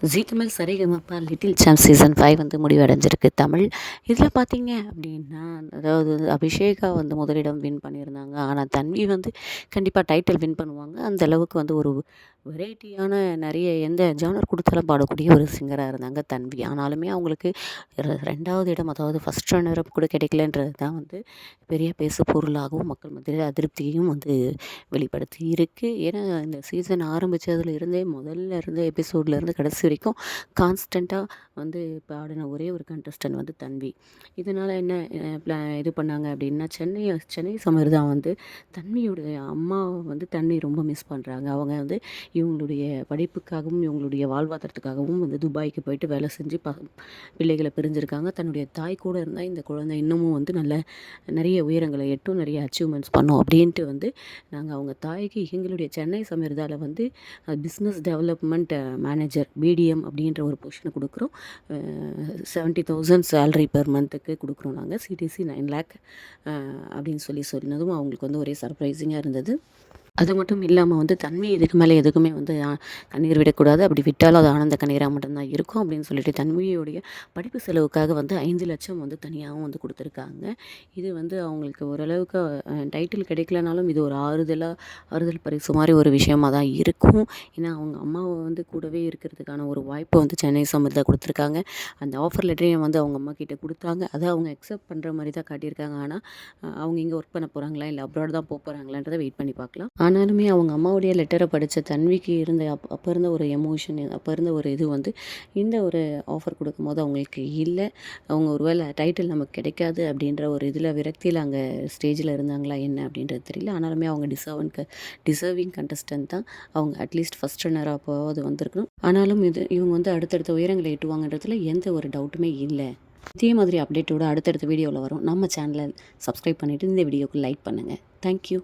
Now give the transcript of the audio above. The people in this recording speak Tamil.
ஜீ தமிழ் சரிகமப லிட்டில் சாம்ப் சீசன் 5 வந்து முடிவடைஞ்சிருக்கு தமிழ். இதில் பார்த்தீங்க அப்படின்னா, அதாவது அபிஷேகா வந்து முதலிடம் வின் பண்ணியிருந்தாங்க. ஆனால் தன்வி வந்து கண்டிப்பாக டைட்டில் வின் பண்ணுவாங்க. அந்த அளவுக்கு வந்து ஒரு வெரைட்டியான நிறைய எந்த ஜானர் கொடுத்தாலும் பாடக்கூடிய ஒரு சிங்கராக இருந்தாங்க தன்வி. ஆனாலுமே அவங்களுக்கு 2வது இடம், அதாவது ஃபஸ்ட் ரன்னர் அப் கூட கிடைக்கலன்றது தான் வந்து பெரிய பேசு பொருளாகவும் மக்கள் மத்தியில் அதிருப்தியையும் வந்து வெளிப்படுத்தி இருக்கு. ஏன்னா இந்த சீசன் ஆரம்பித்ததுல இருந்தே முதல்ல இருந்த எபிசோட்லேருந்து கடைசி வரைக்கும் கான்ஸ்டண்ட்டாக வந்து பாடின ஒரே ஒரு கண்டஸ்டன்ட் வந்து தன்வி. இதனால் என்ன இது பண்ணாங்க அப்படின்னா, சென்னை சமர் தான் வந்து தன்வியுடைய அம்மாவை வந்து தன்வி ரொம்ப மிஸ் பண்ணுறாங்க. அவங்க வந்து இவங்களுடைய படிப்புக்காகவும் இவங்களுடைய வாழ்வாதாரத்துக்காகவும் வந்து துபாய்க்கு போயிட்டு வேலை செஞ்சு பிள்ளைகளை பிரிஞ்சிருக்காங்க. தன்னுடைய தாய் கூட இருந்தால் இந்த குழந்தை இன்னமும் வந்து நிறைய உயரங்களை எட்டும், நிறைய அச்சீவ்மெண்ட்ஸ் பண்ணும் அப்படின்ட்டு வந்து நாங்கள் அவங்க தாய்க்கு எங்களுடைய சென்னை சமீர்தாவில் வந்து பிஸ்னஸ் டெவலப்மெண்ட் மேனேஜர் பிடிஎம் அப்படின்ற ஒரு பொசிஷனை கொடுக்குறோம். 70,000 சேலரி பெர் மந்த்துக்கு கொடுக்குறோம். நாங்கள் சிடிசி 9 lakh அப்படின்னு சொன்னதும் அவங்களுக்கு வந்து ஒரே சர்ப்ரைசிங்காக இருந்தது. அது மட்டும் இல்லாமல் வந்து தன்வி இதுக்கு மேலே எதுக்குமே வந்து கண்ணீர் விடக்கூடாது. அப்படி விட்டாலும் அது ஆனந்த கண்ணீராக மட்டும்தான் இருக்கும் அப்படின்னு சொல்லிட்டு தன்வியுடைய படிப்பு செலவுக்காக வந்து 5 லட்சம் வந்து தனியாகவும் வந்து கொடுத்துருக்காங்க. இது வந்து அவங்களுக்கு ஓரளவுக்கு டைட்டில் கிடைக்கலனாலும் இது ஒரு ஆறுதல் பரிசு மாதிரி ஒரு விஷயமா தான் இருக்கும். ஏன்னா அவங்க அம்மாவை வந்து கூடவே இருக்கிறதுக்கான ஒரு வாய்ப்பு வந்து சென்னை சம்மர்தான் கொடுத்துருக்காங்க. அந்த ஆஃபர் லெட்டரையும் வந்து அவங்க அம்மா கிட்ட கொடுத்தாங்க. அதை அவங்க அக்செப்ட் பண்ணுற மாதிரி தான் காட்டியிருக்காங்க. ஆனால் அவங்க இங்கே ஒர்க் பண்ண போகிறாங்களா இல்லை அப்ராட் தான் போகிறாங்களான்றதை வெயிட் பண்ணி பார்க்கலாம். ஆனாலுமே அவங்க அம்மாவுடைய லெட்டரை படித்த தன்விக்கு இருந்த அப்போ இருந்த ஒரு எமோஷன், அப்போ இருந்த ஒரு இது வந்து இந்த ஒரு ஆஃபர் கொடுக்கும்போது அவங்களுக்கு இல்லை. அவங்க ஒருவேளை டைட்டில் நமக்கு கிடைக்காது அப்படின்ற ஒரு இதில் விரக்தியில் அங்கே ஸ்டேஜில் இருந்தாங்களா என்ன அப்படின்றது தெரியல. ஆனாலுமே அவங்க டிசர்விங் கண்டஸ்டன்ட் தான். அவங்க அட்லீஸ்ட் ஃபஸ்ட் ரன்னராக அப்போது வந்திருக்கணும். ஆனாலும் இவங்க வந்து அடுத்தடுத்த உயரங்களை எட்டுவாங்கன்றதுல எந்த ஒரு டவுட்டுமே இல்லை. இதே மாதிரி அப்டேட்டோட அடுத்தடுத்த வீடியோவில் வரும். நம்ம சேனலை சப்ஸ்கிரைப் பண்ணிவிட்டு இந்த வீடியோக்கு லைக் பண்ணுங்கள். தேங்க்யூ.